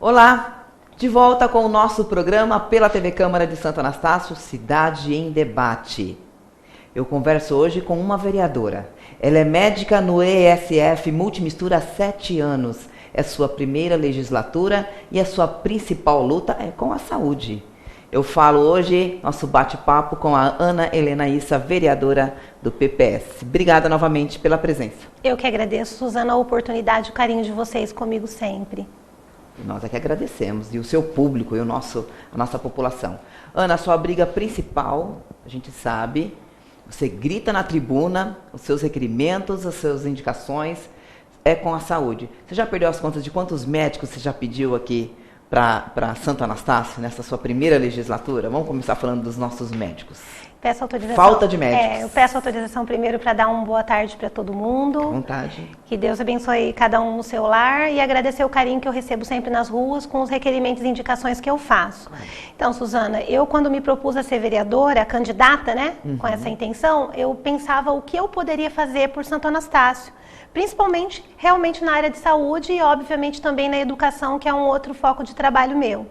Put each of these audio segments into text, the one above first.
Olá, de volta com o nosso programa pela TV Câmara de Santo Anastácio, Cidade em Debate. Eu converso hoje com uma vereadora. Ela é médica no ESF Multimistura há 7 anos. É sua primeira legislatura e a sua principal luta é com a saúde. Eu falo hoje, nosso bate-papo com a Ana Helena Issa, vereadora do PPS. Obrigada novamente pela presença. Eu que agradeço, Suzana, a oportunidade e o carinho de vocês comigo sempre. Nós é que agradecemos, e o seu público e a nossa população. Ana, a sua briga principal, a gente sabe, você grita na tribuna, os seus requerimentos, as suas indicações, é com a saúde. Você já perdeu as contas de quantos médicos você já pediu aqui para Santo Anastácio, nessa sua primeira legislatura? Vamos começar falando dos nossos médicos. Peço autorização. Falta de médicos. Eu peço autorização primeiro para dar uma boa tarde para todo mundo. À vontade. Que Deus abençoe cada um no seu lar e agradecer o carinho que eu recebo sempre nas ruas com os requerimentos e indicações que eu faço. Então, Suzana, eu quando me propus a ser vereadora, candidata, né, com essa intenção, eu pensava o que eu poderia fazer por Santo Anastácio. Principalmente, realmente na área de saúde e, obviamente, também na educação, que é um outro foco de trabalho meu.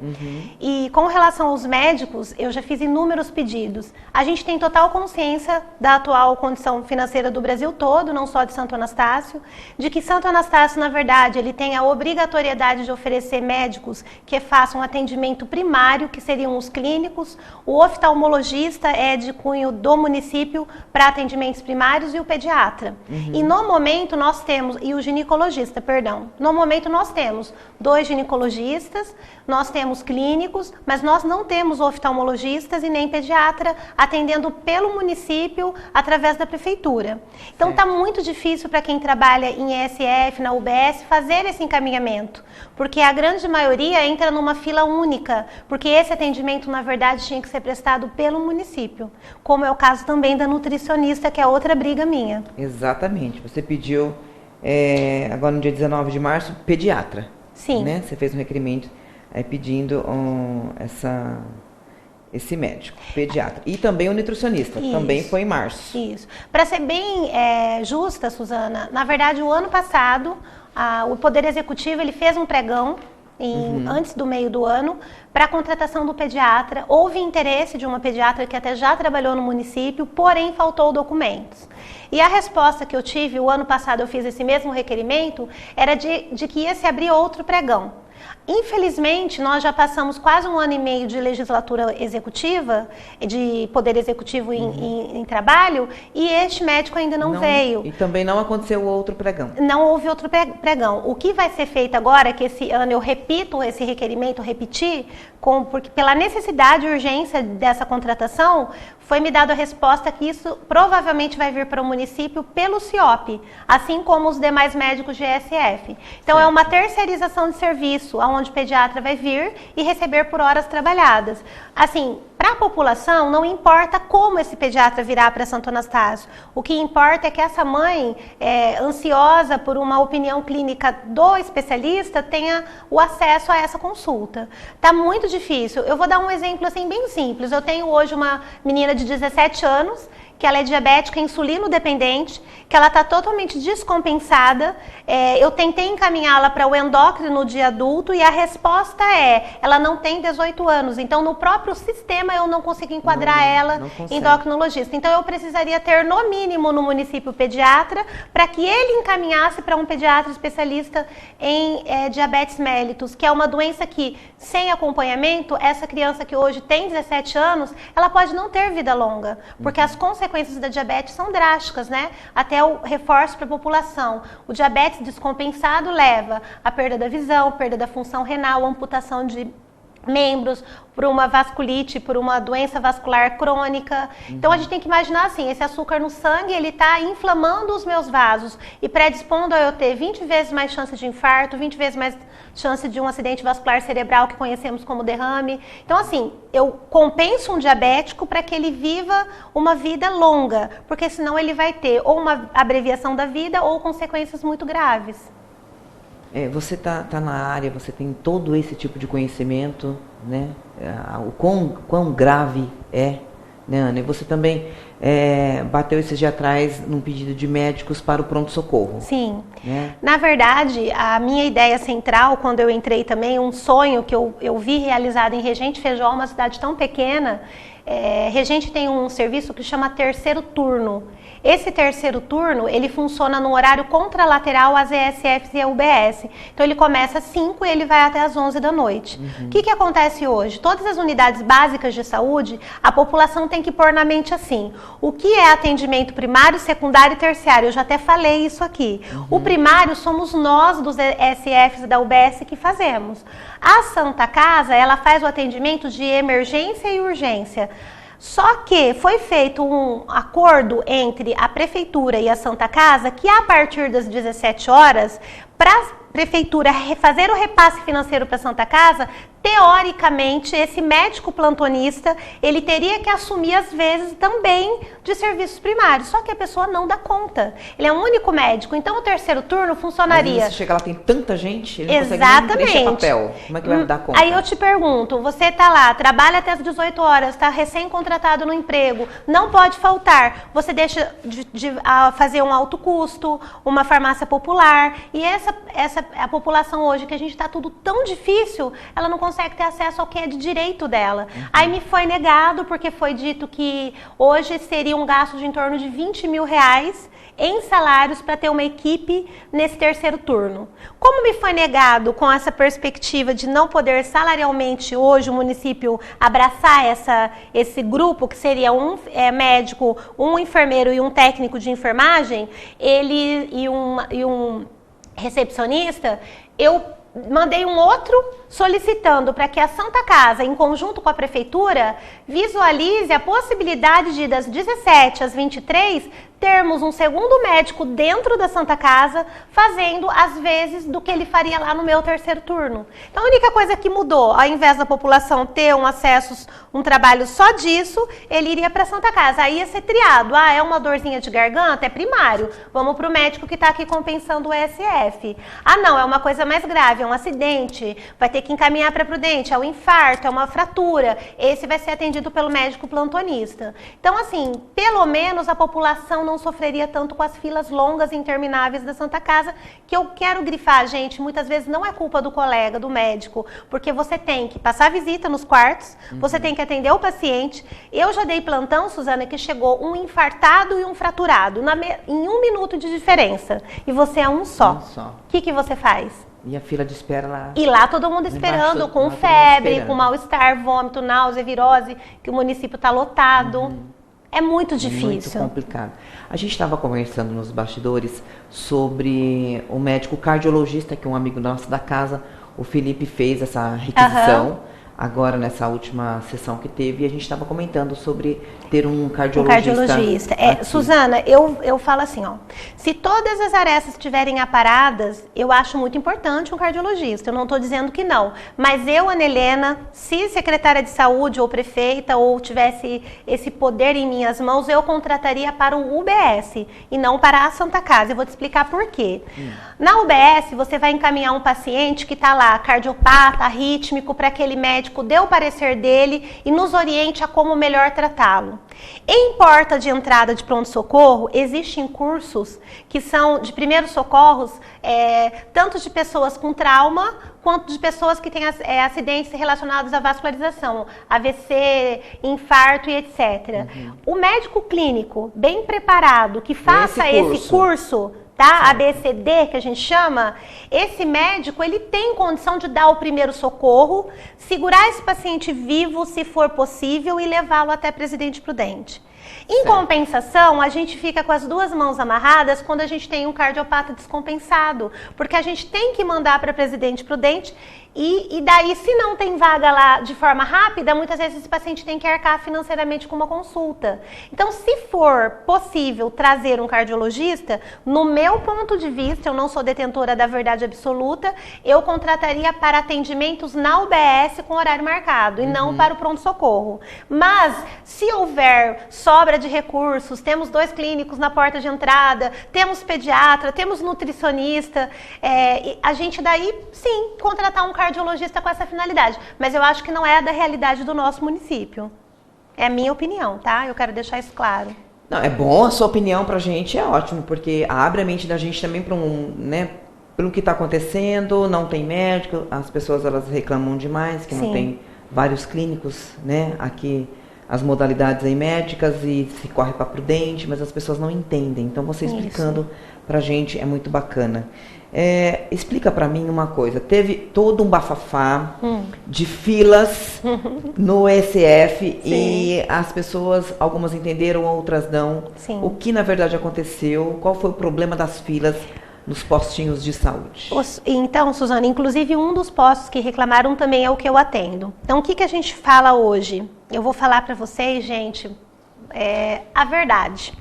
E com relação aos médicos, eu já fiz inúmeros pedidos. A gente tem total consciência da atual condição financeira do Brasil todo, não só de Santo Anastácio, de que Santo Anastácio, na verdade, ele tem a obrigatoriedade de oferecer médicos que façam atendimento primário, que seriam os clínicos, o oftalmologista é de cunho do município para atendimentos primários e o pediatra. E no momento nós temos, e o ginecologista, perdão, no momento nós temos 2 ginecologistas, nós temos clínicos, mas nós não temos oftalmologistas e nem pediatra atendendo pelo município através da prefeitura. Então está muito difícil para quem trabalha em ESF, na UBS, fazer esse encaminhamento, porque a grande maioria entra numa fila única, porque esse atendimento na verdade tinha que ser prestado pelo município, como é o caso também da nutricionista, que é outra briga minha. Exatamente, você pediu agora no dia 19 de março, pediatra. Sim. Né? Você fez um requerimento pedindo esse médico, pediatra. E também o nutricionista, Isso. também foi em março. Isso. Para ser bem justa, Suzana, na verdade o ano passado, o Poder Executivo ele fez um pregão, antes do meio do ano, para a contratação do pediatra. Houve interesse de uma pediatra que até já trabalhou no município, porém faltou documentos. E a resposta que eu tive, o ano passado eu fiz esse mesmo requerimento, era de que ia se abrir outro pregão. Infelizmente, nós já passamos quase 1 ano e meio de legislatura executiva, de poder executivo em trabalho, e este médico ainda não veio. E também não aconteceu o outro pregão. Não houve outro pregão. O que vai ser feito agora, que esse ano eu repito esse requerimento, porque pela necessidade e urgência dessa contratação, foi me dada a resposta que isso provavelmente vai vir para o município pelo CIOP, assim como os demais médicos de ESF. Então é uma terceirização de serviço, onde o pediatra vai vir e receber por horas trabalhadas. Assim, para a população, não importa como esse pediatra virá para Santo Anastácio. O que importa é que essa mãe, ansiosa por uma opinião clínica do especialista, tenha o acesso a essa consulta. Está muito difícil. Eu vou dar um exemplo assim, bem simples. Eu tenho hoje uma menina de 17 anos, que ela é diabética, insulino dependente, que ela está totalmente descompensada. Eu tentei encaminhá-la para o endócrino de adulto e a resposta ela não tem 18 anos. Então, no próprio sistema, eu não consigo enquadrar ela em endocrinologista. Então, eu precisaria ter, no mínimo, no município pediatra, para que ele encaminhasse para um pediatra especialista em diabetes mellitus, que é uma doença que, sem acompanhamento, essa criança que hoje tem 17 anos, ela pode não ter vida longa, porque as consequências da diabetes são drásticas, né? Até o reforço para a população. O diabetes descompensado leva à perda da visão, perda da função renal, amputação de membros, por uma vasculite, por uma doença vascular crônica. Então a gente tem que imaginar assim, esse açúcar no sangue, ele está inflamando os meus vasos e predispondo a eu ter 20 vezes mais chance de infarto, 20 vezes mais chance de um acidente vascular cerebral que conhecemos como derrame. Então assim, eu compenso um diabético para que ele viva uma vida longa, porque senão ele vai ter ou uma abreviação da vida ou consequências muito graves. Você tá na área, você tem todo esse tipo de conhecimento, né? O quão grave é, né, Ana? E você também bateu esses dias atrás num pedido de médicos para o pronto-socorro. Sim. Né? Na verdade, a minha ideia central, quando eu entrei também, um sonho que eu vi realizado em Regente Feijó, uma cidade tão pequena, Regente tem um serviço que chama terceiro turno. Esse terceiro turno, ele funciona no horário contralateral às ESFs e a UBS. Então, ele começa às 5 e ele vai até às 11 da noite. O que acontece hoje? Todas as unidades básicas de saúde, a população tem que pôr na mente assim, o que é atendimento primário, secundário e terciário? Eu já até falei isso aqui. O primário somos nós dos ESFs da UBS que fazemos. A Santa Casa, ela faz o atendimento de emergência e urgência. Só que foi feito um acordo entre a Prefeitura e a Santa Casa que a partir das 17 horas, para a Prefeitura fazer o repasse financeiro para a Santa Casa, teoricamente, esse médico plantonista, ele teria que assumir, às vezes, também de serviços primários. Só que a pessoa não dá conta. Ele é um único médico. Então, o terceiro turno funcionaria... Às vezes você chega lá, tem tanta gente, ele Exatamente. não consegue nem preencher papel. Como é que vai dar conta? Aí eu te pergunto, você está lá, trabalha até as 18 horas, está recém-contratado no emprego, não pode faltar. Você deixa de fazer um alto custo, uma farmácia popular. E a população hoje, que a gente está tudo tão difícil, ela não consegue ter acesso ao que é de direito dela. Aí me foi negado, porque foi dito que hoje seria um gasto de em torno de R$20 mil em salários para ter uma equipe nesse terceiro turno. Como me foi negado com essa perspectiva de não poder salarialmente hoje o município abraçar esse grupo, que seria um médico, um enfermeiro e um técnico de enfermagem, ele e um recepcionista, eu mandei um outro solicitando para que a Santa Casa, em conjunto com a Prefeitura, visualize a possibilidade de, das 17 às 23, termos um segundo médico dentro da Santa Casa, fazendo às vezes do que ele faria lá no meu terceiro turno. Então, a única coisa que mudou, ao invés da população ter um trabalho só disso, ele iria para a Santa Casa. Aí ia ser triado. É uma dorzinha de garganta? É primário. Vamos para o médico que está aqui compensando o ESF. Não, é uma coisa mais grave, é um acidente, vai ter que encaminhar para Prudente, é um infarto, é uma fratura. Esse vai ser atendido pelo médico plantonista. Então, assim, pelo menos a população não sofreria tanto com as filas longas e intermináveis da Santa Casa, que eu quero grifar, gente, muitas vezes não é culpa do colega, do médico, porque você tem que passar visita nos quartos, você tem que atender o paciente. Eu já dei plantão, Suzana, que chegou um infartado e um fraturado, em 1 minuto de diferença, e você é um só. O que você faz? E a fila de espera lá? E lá todo mundo esperando, com febre, com mal-estar, vômito, náusea, virose, que o município está lotado. É muito difícil. Muito complicado. A gente estava conversando nos bastidores sobre o médico cardiologista, que um amigo nosso da casa, o Felipe, fez essa requisição. Agora, nessa última sessão que teve, e a gente estava comentando sobre ter um cardiologista. Suzana, eu falo assim, se todas as arestas estiverem aparadas, eu acho muito importante um cardiologista, eu não estou dizendo que não, mas eu, Ana Helena, se secretária de saúde ou prefeita, ou tivesse esse poder em minhas mãos, eu contrataria para o UBS e não para a Santa Casa. Eu vou te explicar por quê. Na UBS, você vai encaminhar um paciente que está lá, cardiopata, arrítmico, para aquele médico dê o parecer dele e nos oriente a como melhor tratá-lo. Em porta de entrada de pronto-socorro, existem cursos que são de primeiros socorros, tanto de pessoas com trauma, quanto de pessoas que têm acidentes relacionados à vascularização, AVC, infarto e etc. O médico clínico, bem preparado, que faça esse curso, tá? ABCD, que a gente chama, esse médico, ele tem condição de dar o primeiro socorro, segurar esse paciente vivo, se for possível, e levá-lo até Presidente Prudente. Em compensação, a gente fica com as duas mãos amarradas quando a gente tem um cardiopata descompensado, porque a gente tem que mandar para Presidente Prudente e daí, se não tem vaga lá de forma rápida, muitas vezes esse paciente tem que arcar financeiramente com uma consulta. Então, se for possível trazer um cardiologista, no meu ponto de vista, eu não sou detentora da verdade absoluta, eu contrataria para atendimentos na UBS com horário marcado e não para o pronto-socorro. Mas, se houver sobra de recursos, temos 2 clínicos na porta de entrada, temos pediatra, temos nutricionista, a gente daí, sim, contratar um cardiologista com essa finalidade. Mas eu acho que não é da realidade do nosso município. É a minha opinião, tá? Eu quero deixar isso claro. Não, é bom, a sua opinião pra gente é ótimo, porque abre a mente da gente também para né, pelo que está acontecendo, não tem médico, as pessoas elas reclamam demais, que Sim. não tem vários clínicos, né, aqui as modalidades aí médicas e se corre para prudente, mas as pessoas não entendem. Então você explicando pra gente é muito bacana. Explica pra mim uma coisa, teve todo um bafafá de filas no ESF e as pessoas, algumas entenderam, outras não. Sim. O que na verdade aconteceu? Qual foi o problema das filas nos postinhos de saúde? Então, Suzana, inclusive um dos postos que reclamaram também é o que eu atendo. Então, o que a gente fala hoje? Eu vou falar para vocês, gente, a verdade.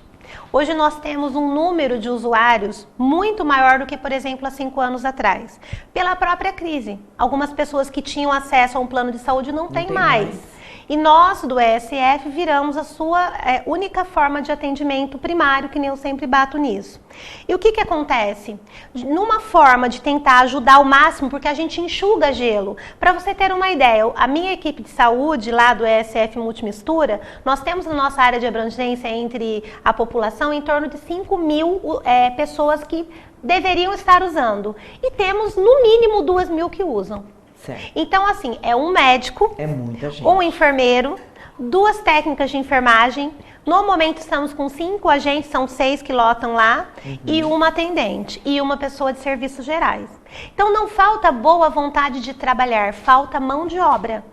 Hoje nós temos um número de usuários muito maior do que, por exemplo, há 5 anos atrás. Pela própria crise. Algumas pessoas que tinham acesso a um plano de saúde não têm mais. E nós, do ESF, viramos a sua única forma de atendimento primário, que nem eu sempre bato nisso. E o que acontece? Numa forma de tentar ajudar ao máximo, porque a gente enxuga gelo. Para você ter uma ideia, a minha equipe de saúde, lá do ESF Multimistura, nós temos na nossa área de abrangência entre a população em torno de 5.000 pessoas que deveriam estar usando. E temos, no mínimo, 2.000 que usam. Certo. Então, assim, é um médico, é muita gente. Um enfermeiro, 2 técnicas de enfermagem. No momento estamos com 5 agentes, são 6 que lotam lá, e uma atendente, e uma pessoa de serviços gerais. Então não falta boa vontade de trabalhar, falta mão de obra.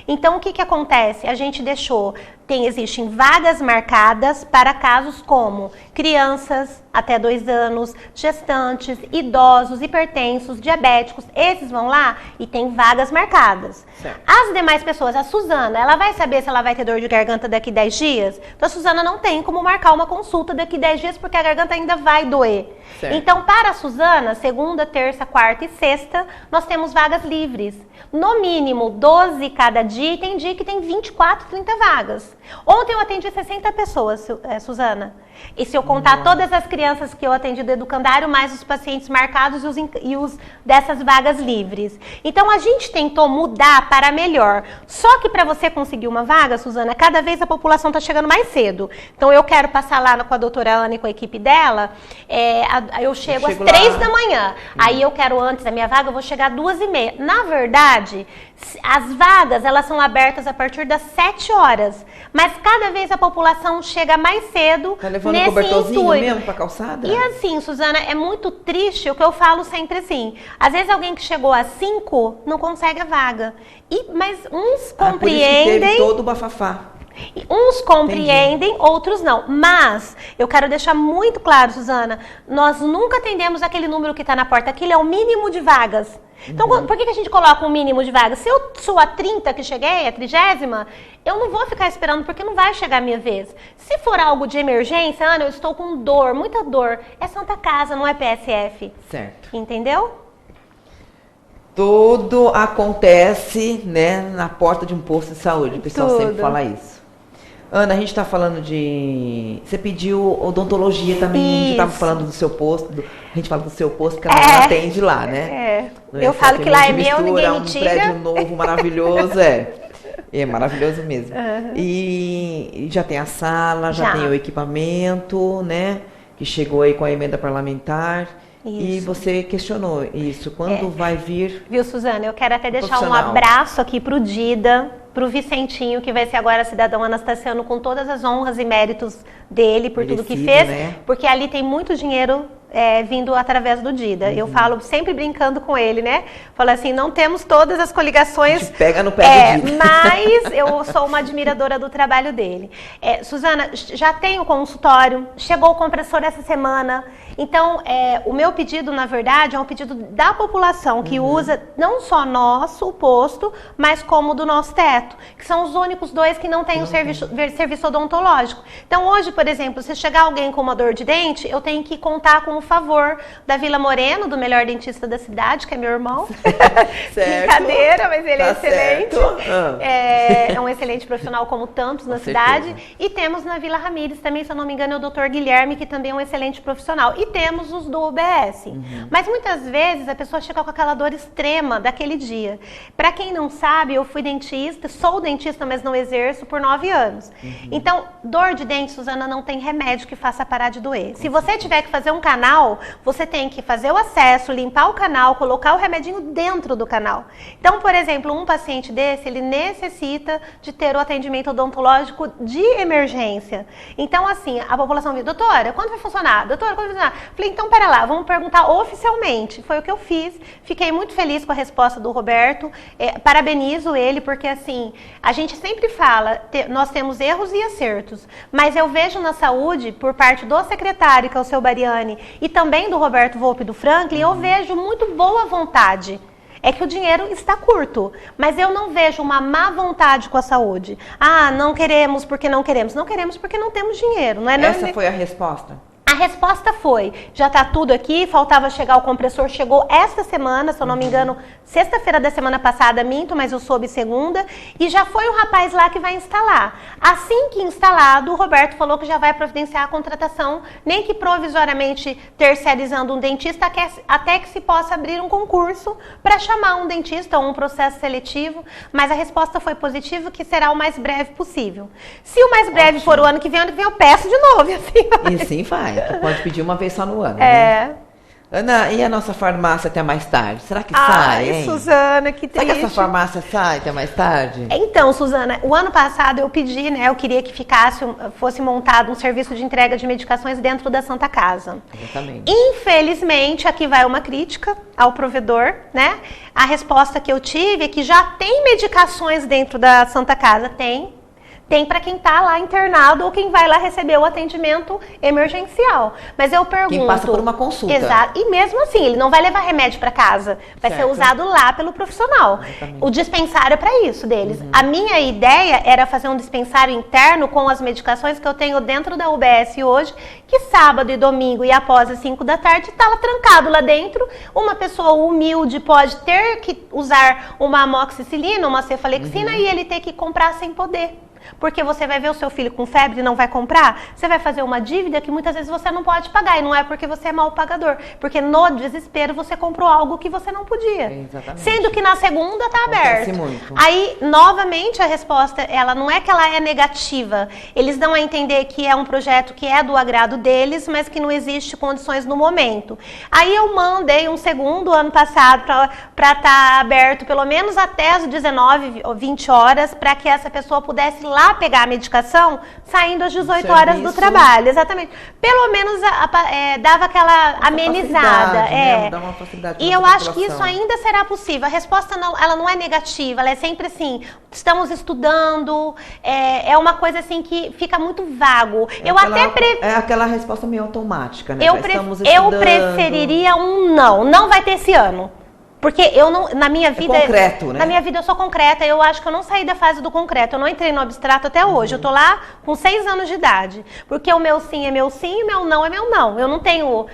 Então o que acontece? A gente deixou, existem vagas marcadas para casos como crianças até 2 anos, gestantes, idosos, hipertensos, diabéticos, esses vão lá e tem vagas marcadas. Certo. As demais pessoas, a Suzana, ela vai saber se ela vai ter dor de garganta daqui 10 dias? Então a Suzana não tem como marcar uma consulta daqui 10 dias porque a garganta ainda vai doer. Certo. Então para a Suzana, segunda, terça, quarta e sexta, nós temos vagas livres. No mínimo 12 cada dia e tem dia que tem 24, 30 vagas. Ontem eu atendi 60 pessoas, Suzana. E se eu contar todas as crianças que eu atendi do educandário, mais os pacientes marcados e os dessas vagas livres. Então a gente tentou mudar para melhor. Só que para você conseguir uma vaga, Suzana, cada vez a população está chegando mais cedo. Então eu quero passar lá com a doutora Ana e com a equipe dela, eu chego às 3 da manhã. Aí eu quero antes da minha vaga, eu vou chegar às 2h30. Na verdade, as vagas elas são abertas a partir das 7 horas. Mas cada vez a população chega mais cedo. Tá levando cobertorzinho mesmo pra calçada? E assim, Suzana, é muito triste o que eu falo sempre assim. Às vezes alguém que chegou às 5 não consegue a vaga. Mas uns compreendem. Por isso que teve todo o bafafá. Uns compreendem, outros não. Mas eu quero deixar muito claro, Suzana, nós nunca atendemos aquele número que está na porta. Aquilo é o mínimo de vagas. Então, por que a gente coloca um mínimo de vagas? Se eu sou a 30 que cheguei, a 30ª, eu não vou ficar esperando porque não vai chegar a minha vez. Se for algo de emergência, Ana, eu estou com dor, muita dor. É Santa Casa, não é PSF. Certo. Entendeu? Tudo acontece, né, na porta de um posto de saúde. O pessoal Tudo. sempre fala isso. Ana, a gente está falando de... Você pediu odontologia também, a gente estava falando do seu posto, a gente fala do seu posto porque ela não atende lá, né? Eu falo que lá é meu, ninguém me tira. Um prédio novo, maravilhoso, É maravilhoso mesmo. E já tem a sala, já tem o equipamento, né? Que chegou aí com a emenda parlamentar. Isso. E você questionou isso. Quando vai vir? Viu, Suzana? Eu quero até deixar um abraço aqui pro Dida, pro Vicentinho, que vai ser agora cidadão anastassiano, com todas as honras e méritos dele por tudo que fez. Né? Porque ali tem muito dinheiro vindo através do Dida. Eu falo sempre brincando com ele, né? Falo assim, não temos todas as coligações. A gente pega no pé do Dida. Mas eu sou uma admiradora do trabalho dele. Suzana, já tem o consultório, chegou o compressor essa semana. Então, o meu pedido, na verdade, é um pedido da população que usa não só nosso, o posto, mas como do nosso teto, que são os únicos 2 que não têm o serviço odontológico. Então, hoje, por exemplo, se chegar alguém com uma dor de dente, eu tenho que contar com o favor da Vila Moreno, do melhor dentista da cidade, que é meu irmão. Certo. Brincadeira, mas ele é Tá excelente. certo. É um excelente profissional como tantos na cidade. certeza. E temos na Vila Ramires também, se eu não me engano, é o Dr. Guilherme, que também é um excelente profissional. E temos os do UBS. Mas muitas vezes a pessoa chega com aquela dor extrema daquele dia. Para quem não sabe, eu fui dentista, sou dentista, mas não exerço por 9 anos. Então, dor de dente, Suzana, não tem remédio que faça parar de doer. Se você tiver que fazer um canal, você tem que fazer o acesso, limpar o canal, colocar o remedinho dentro do canal. Então, por exemplo, um paciente desse, ele necessita de ter o atendimento odontológico de emergência. Então, assim, a população diz, doutora, quando vai funcionar? Doutora, quando vai funcionar? Falei, então, pera lá, vamos perguntar oficialmente. Foi o que eu fiz. Fiquei muito feliz com a resposta do Roberto. Parabenizo ele, porque, assim, a gente sempre fala, nós temos erros e acertos, mas eu vejo na saúde, por parte do secretário, que é o seu Bariani, e também do Roberto Volpe e do Franklin, eu vejo muito boa vontade. É que o dinheiro está curto, mas eu não vejo uma má vontade com a saúde. Ah, não queremos porque não queremos. Não queremos porque não temos dinheiro. Não é Essa foi a resposta? A resposta foi, já está tudo aqui, faltava chegar o compressor, chegou esta semana, se eu não me engano, sexta-feira da semana passada, minto, mas eu soube segunda, e já foi o rapaz lá que vai instalar. Assim que instalado, o Roberto falou que já vai providenciar a contratação, nem que provisoriamente terceirizando um dentista, até que se possa abrir um concurso para chamar um dentista ou um processo seletivo, mas a resposta foi positiva, que será o mais breve possível. Se o mais breve for o ano que vem eu peço de novo. Assim, e sim vai. Pode pedir uma vez só no ano, né? Ana, e a nossa farmácia até mais tarde? Será que sai, hein? Suzana, que triste. Será que essa farmácia sai até mais tarde? Então, Suzana, o ano passado eu pedi, né? Eu queria que fosse montado um serviço de entrega de medicações dentro da Santa Casa. Exatamente. Infelizmente, aqui vai uma crítica ao provedor, né? A resposta que eu tive é que já tem medicações dentro da Santa Casa. Tem para quem está lá internado ou quem vai lá receber o atendimento emergencial. Mas eu pergunto... Quem passa por uma consulta. Exato. E mesmo assim, ele não vai levar remédio para casa. Vai ser usado lá pelo profissional. Exatamente. O dispensário é para isso deles. A minha ideia era fazer um dispensário interno com as medicações que eu tenho dentro da UBS hoje, que sábado e domingo e após as 5 da tarde está lá trancado lá dentro. Uma pessoa humilde pode ter que usar uma amoxicilina, uma cefalexina e ele ter que comprar sem poder. Porque você vai ver o seu filho com febre e não vai comprar, você vai fazer uma dívida que muitas vezes você não pode pagar. E não é porque você é mau pagador, porque no desespero você comprou algo que você não podia. Exatamente. Sendo que na segunda está aberto. Muito. Aí, novamente, a resposta, ela não é que ela é negativa. Eles dão a entender que é um projeto que é do agrado deles, mas que não existe condições no momento. Aí eu mandei um segundo ano passado para estar aberto pelo menos até as 19 ou 20 horas, para que essa pessoa pudesse ir lá pegar a medicação saindo às 18 horas do trabalho. Exatamente. Pelo menos dava aquela amenizada. Né? Dá uma facilidade. E eu acho que isso ainda será possível. A resposta ela não é negativa, ela é sempre assim, estamos estudando, é uma coisa assim que fica muito vago. É aquela resposta meio automática, né? Eu preferiria um não. Não vai ter esse ano. Porque eu não, na minha vida... É concreto, né? Na minha vida eu sou concreta, eu acho que eu não saí da fase do concreto, eu não entrei no abstrato até hoje, eu tô lá com 6 anos de idade, porque o meu sim é meu sim, o meu não é meu não, eu não tenho,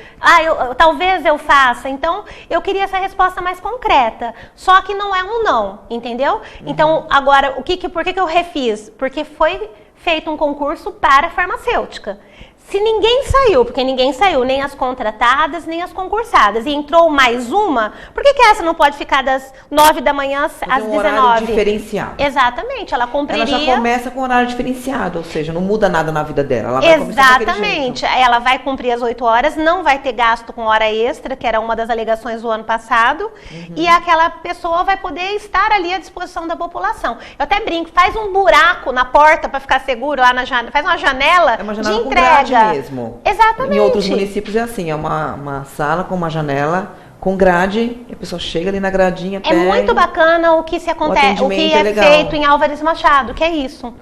talvez eu faça, então eu queria essa resposta mais concreta, só que não é um não, entendeu? Então, agora, por que eu refiz? Porque foi feito um concurso para farmacêutica. Se ninguém saiu, porque ninguém saiu, nem as contratadas, nem as concursadas, e entrou mais uma, por que essa não pode ficar das 9 da manhã às 19? Horário diferenciado. Exatamente, ela cumpriria... Ela já começa com horário diferenciado, ou seja, não muda nada na vida dela. Ela vai Exatamente, ela vai cumprir as 8 horas, não vai ter gasto com hora extra, que era uma das alegações do ano passado, e aquela pessoa vai poder estar ali à disposição da população. Eu até brinco, faz um buraco na porta para ficar seguro, lá na janela, faz uma janela de entrega. Mesmo. Exatamente. Em outros municípios é assim, é uma sala com uma janela com grade, e a pessoa chega ali na gradinha, pega. É muito bacana o que acontece, o que é feito em Álvares Machado, que é isso.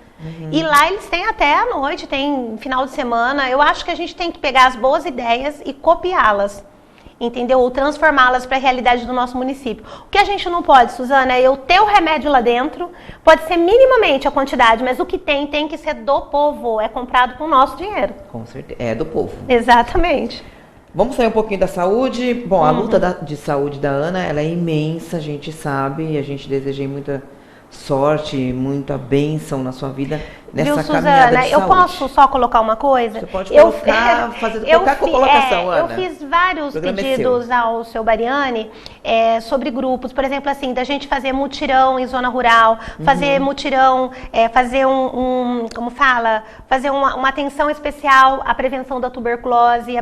E lá eles têm até à noite, tem final de semana. Eu acho que a gente tem que pegar as boas ideias e copiá-las. Entendeu? Ou transformá-las para a realidade do nosso município. O que a gente não pode, Suzana, é eu ter o remédio lá dentro, pode ser minimamente a quantidade, mas o que tem que ser do povo, é comprado com o nosso dinheiro. Com certeza, é do povo. Exatamente. Vamos sair um pouquinho da saúde. Bom, a luta de saúde da Ana, ela é imensa, a gente sabe, a gente deseja muita sorte, muita bênção na sua vida nessa caminhada de saúde. Eu posso só colocar uma coisa? Você pode colocar, fazer qualquer colocação, Ana. Eu fiz vários pedidos ao seu Bariani sobre grupos, por exemplo, assim, da gente fazer mutirão em zona rural, fazer mutirão, fazer fazer uma atenção especial à prevenção da tuberculose,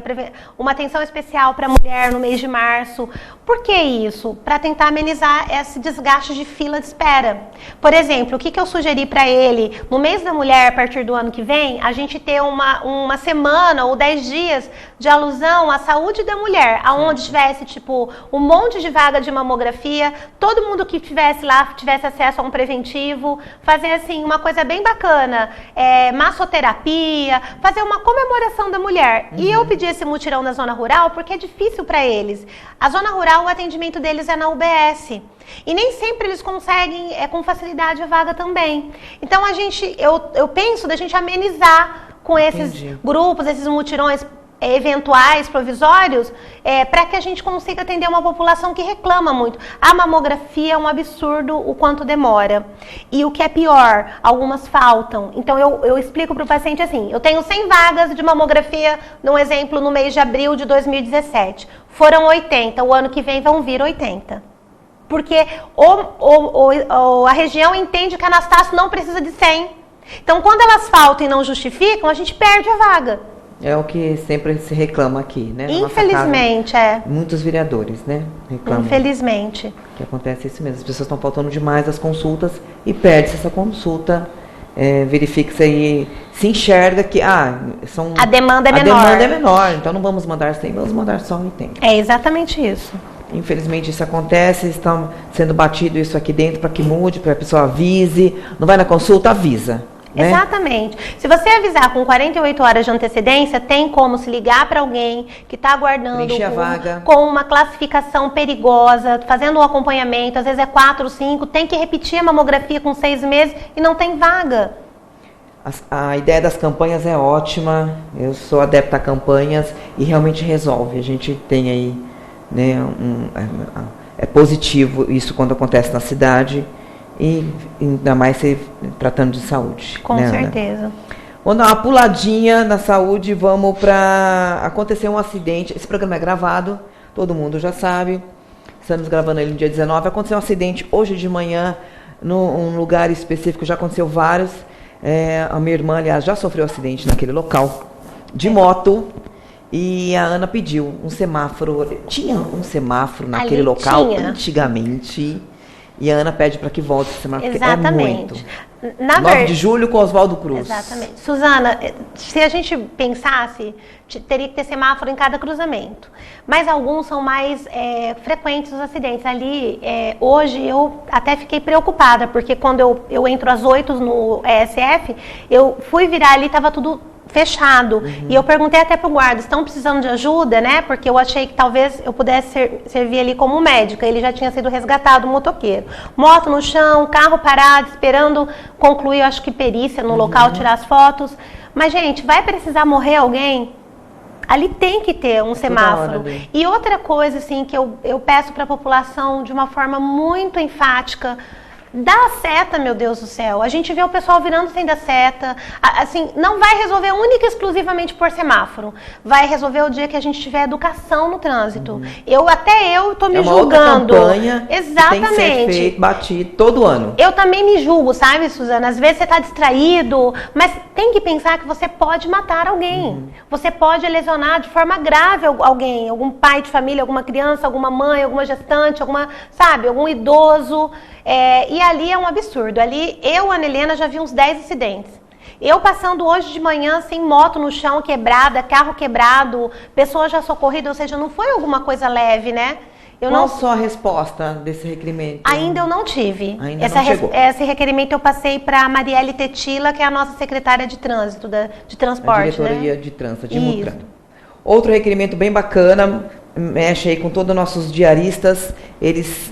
uma atenção especial para a mulher no mês de março. Por que isso? Para tentar amenizar esse desgaste de fila de espera. Por exemplo, o que eu sugeri para ele? No mês da mulher, a partir do ano que vem, a gente ter uma semana ou 10 dias de alusão à saúde da mulher, aonde tivesse, tipo, um monte de vaga de mamografia, todo mundo que tivesse lá tivesse acesso a um preventivo, fazer, assim, uma coisa bem bacana, massoterapia, fazer uma comemoração da mulher. E eu pedi esse mutirão na zona rural porque é difícil para eles. A zona rural, o atendimento deles é na UBS. E nem sempre eles conseguem com facilidade a vaga também. Então eu penso da gente amenizar com esses grupos, esses mutirões eventuais, provisórios, para que a gente consiga atender uma população que reclama muito. A mamografia é um absurdo o quanto demora. E o que é pior, algumas faltam. Então eu explico para o paciente assim, eu tenho 100 vagas de mamografia, num exemplo, no mês de abril de 2017. Foram 80, o ano que vem vão vir 80. Porque a região entende que a Anastácio não precisa de 100. Então, quando elas faltam e não justificam, a gente perde a vaga. É o que sempre se reclama aqui, né? Infelizmente, muitos vereadores, né? Reclamam. Infelizmente. Que acontece isso mesmo. As pessoas estão faltando demais as consultas e perde-se essa consulta. Verifica-se aí, se enxerga que a demanda é menor. A demanda é menor, então não vamos mandar 100, vamos mandar só 80. É exatamente isso. Infelizmente isso acontece, está sendo batido isso aqui dentro para que mude, para a pessoa avise. Não vai na consulta, avisa. Né? Exatamente. Se você avisar com 48 horas de antecedência, tem como se ligar para alguém que está aguardando a vaga com uma classificação perigosa, fazendo um acompanhamento, às vezes é 4 ou 5, tem que repetir a mamografia com 6 meses e não tem vaga. A ideia das campanhas é ótima, eu sou adepta a campanhas e realmente resolve. A gente tem aí, né, é positivo isso quando acontece na cidade. E ainda mais se tratando de saúde. Com certeza. Vamos dar uma puladinha na saúde, vamos para acontecer um acidente. Esse programa é gravado, todo mundo já sabe. Estamos gravando ele no dia 19. Aconteceu um acidente hoje de manhã, num lugar específico, já aconteceu vários. A minha irmã, aliás, já sofreu acidente naquele local, de moto. E a Ana pediu um semáforo. Tinha um semáforo naquele local antigamente. E a Ana pede para que volte esse semáforo. Exatamente. É muito. 9 de julho com Oswaldo Cruz. Exatamente. Suzana, se a gente pensasse, teria que ter semáforo em cada cruzamento. Mas alguns são mais frequentes os acidentes. Ali, hoje, eu até fiquei preocupada, porque quando eu entro às 8 no ESF, eu fui virar ali, estava tudo fechado. E eu perguntei até pro guarda, estão precisando de ajuda, né? Porque eu achei que talvez eu pudesse servir ali como médica. Ele já tinha sido resgatado, o motoqueiro. Moto no chão, carro parado, esperando concluir, acho que perícia no local, tirar as fotos. Mas, gente, vai precisar morrer alguém? Ali tem que ter um semáforo. E outra coisa, assim, que eu peço para a população de uma forma muito enfática: dá a seta, meu Deus do céu. A gente vê o pessoal virando sem dar seta. Assim, não vai resolver única e exclusivamente por semáforo. Vai resolver o dia que a gente tiver educação no trânsito. Eu tô me julgando. Outra campanha. Exatamente. Que tem que ser feito, batido todo ano. Eu também me julgo, sabe, Suzana? Às vezes você está distraído, mas tem que pensar que você pode matar alguém. Você pode lesionar de forma grave alguém, algum pai de família, alguma criança, alguma mãe, alguma gestante, algum idoso. E ali é um absurdo. Ali, Ana Helena, já vi uns 10 acidentes. Eu passando hoje de manhã, sem moto no chão, quebrada, carro quebrado, pessoa já socorrida, ou seja, não foi alguma coisa leve, né? Qual só a resposta desse requerimento? Ainda eu não tive. Ainda não chegou. Esse requerimento eu passei para a Marielle Tetila, que é a nossa secretária de trânsito, de transporte, a diretoria, né? De trânsito, de Mutran. Outro requerimento bem bacana, mexe aí com todos os nossos diaristas.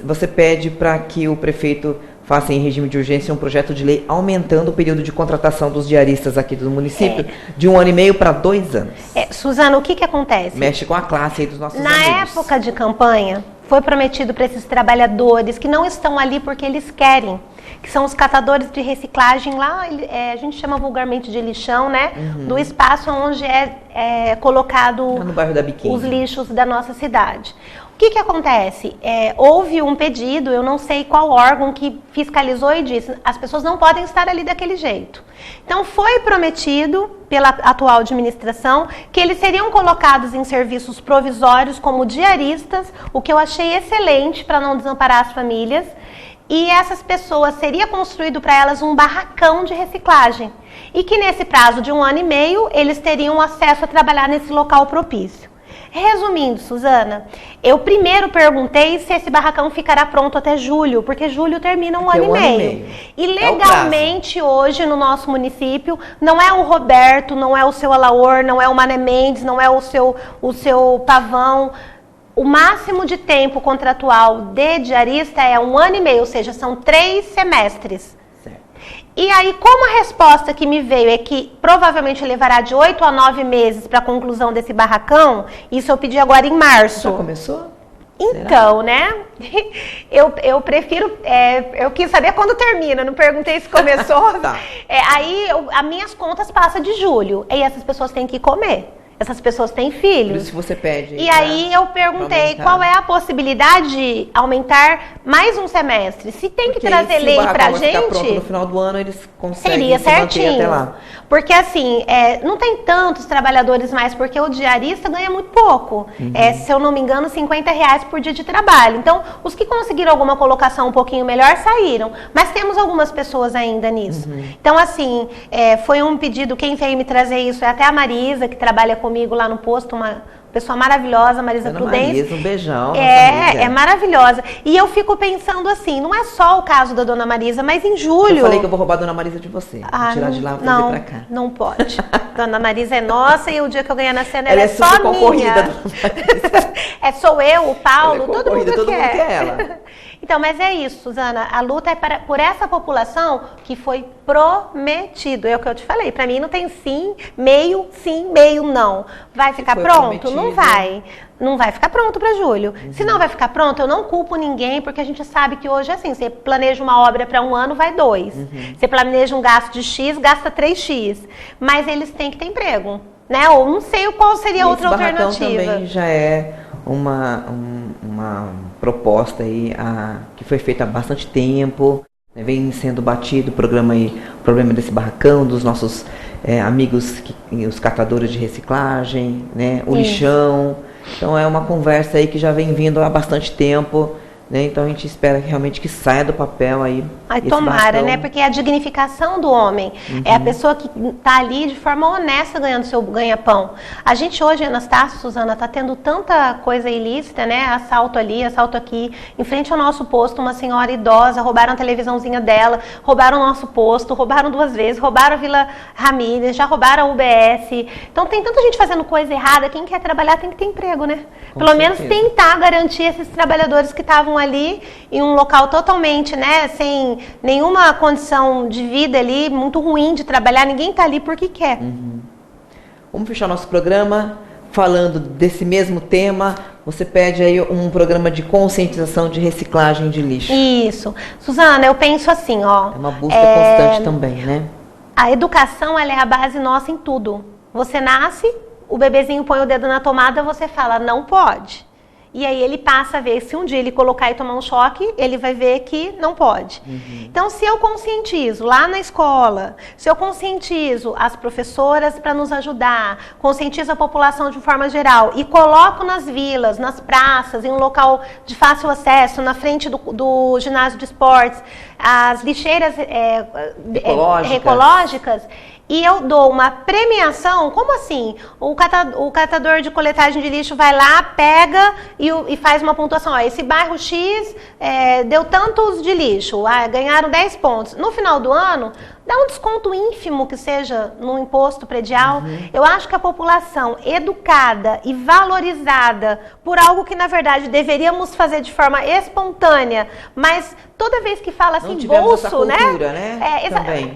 Você pede para que o prefeito faça em regime de urgência um projeto de lei aumentando o período de contratação dos diaristas aqui do município de 1 ano e meio para 2 anos. Suzana, o que acontece? Mexe com a classe aí dos nossos amigos. Na época de campanha, foi prometido para esses trabalhadores que não estão ali porque eles querem, que são os catadores de reciclagem lá, a gente chama vulgarmente de lixão, né? Do espaço onde é colocado no bairro da Biquinha, os lixos da nossa cidade. O que acontece? Houve um pedido, eu não sei qual órgão que fiscalizou e disse, as pessoas não podem estar ali daquele jeito. Então foi prometido pela atual administração que eles seriam colocados em serviços provisórios como diaristas, o que eu achei excelente para não desamparar as famílias. E essas pessoas, seria construído para elas um barracão de reciclagem. E que nesse prazo de 1 ano e meio, eles teriam acesso a trabalhar nesse local propício. Resumindo, Suzana, eu primeiro perguntei se esse barracão ficará pronto até julho, porque julho termina um ano e meio. E legalmente hoje no nosso município, não é o Roberto, não é o seu Alaor, não é o Mané Mendes, não é o seu Pavão. O máximo de tempo contratual de diarista é 1 ano e meio, ou seja, são 3 semestres. Certo. E aí, como a resposta que me veio é que provavelmente levará de 8 a 9 meses para a conclusão desse barracão, isso eu pedi agora em março. Já começou? Então, né? Eu prefiro... eu quis saber quando termina, não perguntei se começou. Tá. As minhas contas passam de julho, e essas pessoas têm que comer. Essas pessoas têm filhos. Por isso que você pede. E aí eu perguntei qual é a possibilidade de aumentar mais um semestre. Se tem que trazer lei pra gente... Se pronto no final do ano, eles conseguem seria certinho. Até lá. Porque assim, não tem tantos trabalhadores mais, porque o diarista ganha muito pouco. Se eu não me engano, R$50 por dia de trabalho. Então, os que conseguiram alguma colocação um pouquinho melhor saíram. Mas temos algumas pessoas ainda nisso. Então, assim, foi um pedido, quem veio me trazer isso é até a Marisa, que trabalha comigo lá no posto, uma pessoa maravilhosa, Marisa Prudente. Marisa, um beijão. É maravilhosa. E eu fico pensando assim, não é só o caso da Dona Marisa, mas em julho... Eu falei que eu vou roubar a Dona Marisa de você. Vou tirar de lá e trazer pra cá. Não pode. Dona Marisa é nossa e o dia que eu ganhar na cena ela é super só concorrida, minha. Sou eu, o Paulo, todo mundo quer ela. Então, mas é isso, Suzana, a luta é por essa população que foi prometido, é o que eu te falei, para mim não tem sim, meio não. Vai ficar pronto? Prometido. Não vai. Não vai ficar pronto para julho. Se não vai ficar pronto, eu não culpo ninguém, porque a gente sabe que hoje é assim, você planeja uma obra para 1 ano, vai 2. Você planeja um gasto de X, gasta 3X. Mas eles têm que ter emprego, né? Ou não sei qual seria a outra alternativa. Também já é uma proposta aí que foi feita há bastante tempo, né, vem sendo batido o problema desse barracão, dos nossos amigos, os catadores de reciclagem, né, o lixão. Então é uma conversa aí que já vem vindo há bastante tempo. Né? Então a gente espera realmente que saia do papel aí. Tomara, né? Porque a dignificação do homem é a pessoa que está ali de forma honesta ganhando seu ganha-pão. A gente hoje, Anastácio, Suzana, está tendo tanta coisa ilícita, né? Assalto ali, assalto aqui. Em frente ao nosso posto, uma senhora idosa, roubaram a televisãozinha dela, roubaram o nosso posto, roubaram 2 vezes, roubaram a Vila Ramírez, já roubaram a UBS. Então tem tanta gente fazendo coisa errada. Quem quer trabalhar tem que ter emprego, né? Pelo menos tentar garantir esses trabalhadores que estavam ali em um local totalmente, né, sem nenhuma condição de vida ali, muito ruim de trabalhar, ninguém está ali porque quer. Vamos fechar nosso programa falando desse mesmo tema. Você pede aí um programa de conscientização de reciclagem de lixo. Isso. Suzana, eu penso assim, ó. É uma busca constante também, né? A educação, ela é a base nossa em tudo. Você nasce, o bebezinho põe o dedo na tomada, você fala, não pode. E aí ele passa a ver, se um dia ele colocar e tomar um choque, ele vai ver que não pode. Então, se eu conscientizo lá na escola, se eu conscientizo as professoras para nos ajudar, conscientizo a população de forma geral e coloco nas vilas, nas praças, em um local de fácil acesso, na frente do ginásio de esportes, as lixeiras ecológicas, e eu dou uma premiação, como assim? O catador de coletagem de lixo vai lá, pega e faz uma pontuação. Ó, esse bairro X deu tantos de lixo, ganharam 10 pontos. No final do ano, dá um desconto ínfimo que seja no imposto predial. Eu acho que a população educada e valorizada por algo que na verdade deveríamos fazer de forma espontânea, mas toda vez que fala assim, bolso, cultura, né?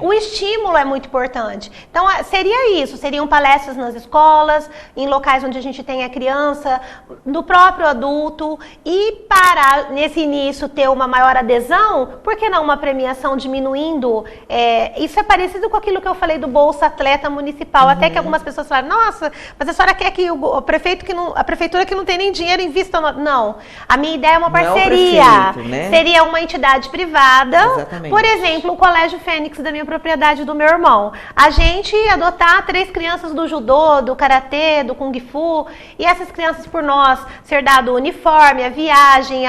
O estímulo é muito importante. Então, seria isso, seriam palestras nas escolas, em locais onde a gente tem a criança, no próprio adulto, e para, nesse início, ter uma maior adesão, por que não uma premiação diminuindo? Isso é parecido com aquilo que eu falei do Bolsa Atleta Municipal, até que algumas pessoas falaram, nossa, mas a senhora quer que a prefeitura que não tem nem dinheiro invista no... Não, a minha ideia é uma parceria, né? Seria uma entidade privada, exatamente. Por exemplo, o Colégio Fênix da minha propriedade do meu irmão. A gente adotar 3 crianças do judô, do karatê, do kung fu, e essas crianças por nós ser dado o uniforme, a viagem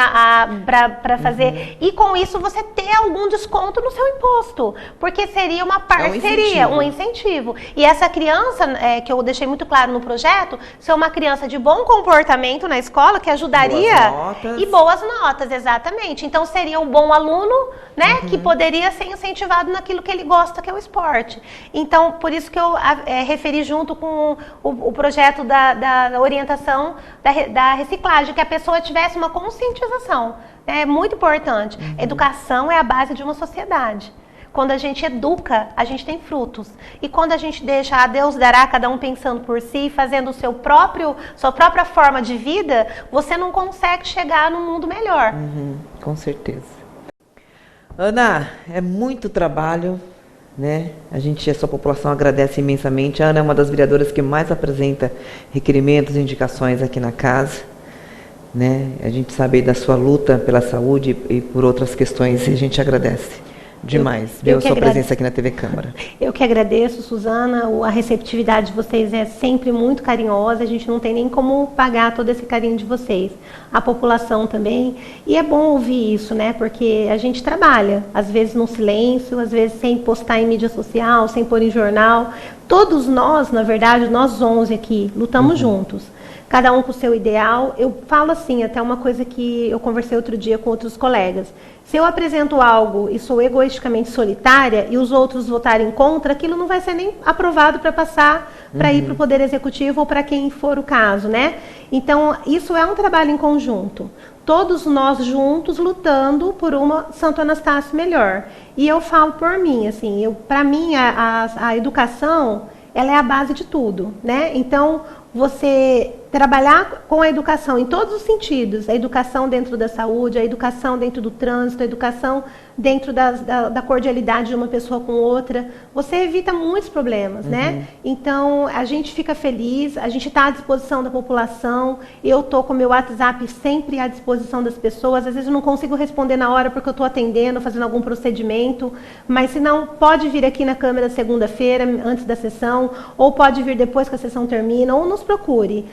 para fazer, e com isso você ter algum desconto no seu imposto, porque seria uma parceria, um incentivo. E essa criança, que eu deixei muito claro no projeto, ser uma criança de bom comportamento na escola, que ajudaria, e boas notas, exatamente. Então seria um bom aluno, né, que poderia ser incentivado naquilo que ele gosta, que é o esporte. Então, por isso que eu referi junto com o projeto da orientação da reciclagem, que a pessoa tivesse uma conscientização. É muito importante. Educação é a base de uma sociedade. Quando a gente educa, a gente tem frutos. E quando a gente deixa a Deus dará, cada um pensando por si, fazendo sua própria forma de vida, você não consegue chegar num mundo melhor. Com certeza. Ana, é muito trabalho, né? A sua população agradece imensamente. A Ana é uma das vereadoras que mais apresenta requerimentos e indicações aqui na casa, né? A gente sabe da sua luta pela saúde e por outras questões, e a gente agradece demais ver a sua presença aqui na TV Câmara. Eu que agradeço, Suzana, a receptividade de vocês é sempre muito carinhosa, a gente não tem nem como pagar todo esse carinho de vocês. A população também, e é bom ouvir isso, né, porque a gente trabalha, às vezes no silêncio, às vezes sem postar em mídia social, sem pôr em jornal. Todos nós, na verdade, nós 11 aqui, lutamos juntos. Cada um com o seu ideal. Eu falo assim, até uma coisa que eu conversei outro dia com outros colegas. Se eu apresento algo e sou egoisticamente solitária e os outros votarem contra, aquilo não vai ser nem aprovado para passar, para ir para o Poder Executivo ou para quem for o caso, né? Então, isso é um trabalho em conjunto. Todos nós juntos lutando por uma Santo Anastácio melhor. E eu falo por mim, assim, para mim a educação, ela é a base de tudo, né? Então, você trabalhar com a educação em todos os sentidos, a educação dentro da saúde, a educação dentro do trânsito, a educação dentro da cordialidade de uma pessoa com outra, você evita muitos problemas, né? Então, a gente fica feliz, a gente está à disposição da população, eu estou com o meu WhatsApp sempre à disposição das pessoas, às vezes eu não consigo responder na hora porque eu estou atendendo, fazendo algum procedimento, mas se não, pode vir aqui na Câmara segunda-feira, antes da sessão, ou pode vir depois que a sessão termina, ou nos procure.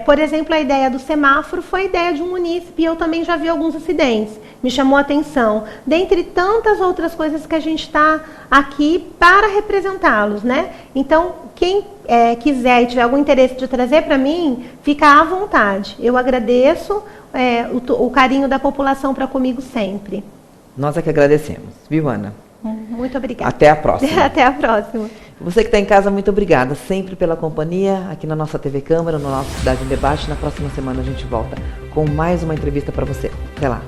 Por exemplo, a ideia do semáforo foi a ideia de um munícipe, e eu também já vi alguns acidentes, me chamou a atenção, dentre tantas outras coisas que a gente está aqui para representá-los, né? Então, quem quiser e tiver algum interesse de trazer para mim, fica à vontade. Eu agradeço o carinho da população para comigo sempre. Nós é que agradecemos, viu, Ana? Muito obrigada. Até a próxima. Até a próxima. Você que está em casa, muito obrigada sempre pela companhia aqui na nossa TV Câmara, no nosso Cidade em Debate. Na próxima semana a gente volta com mais uma entrevista para você. Até lá.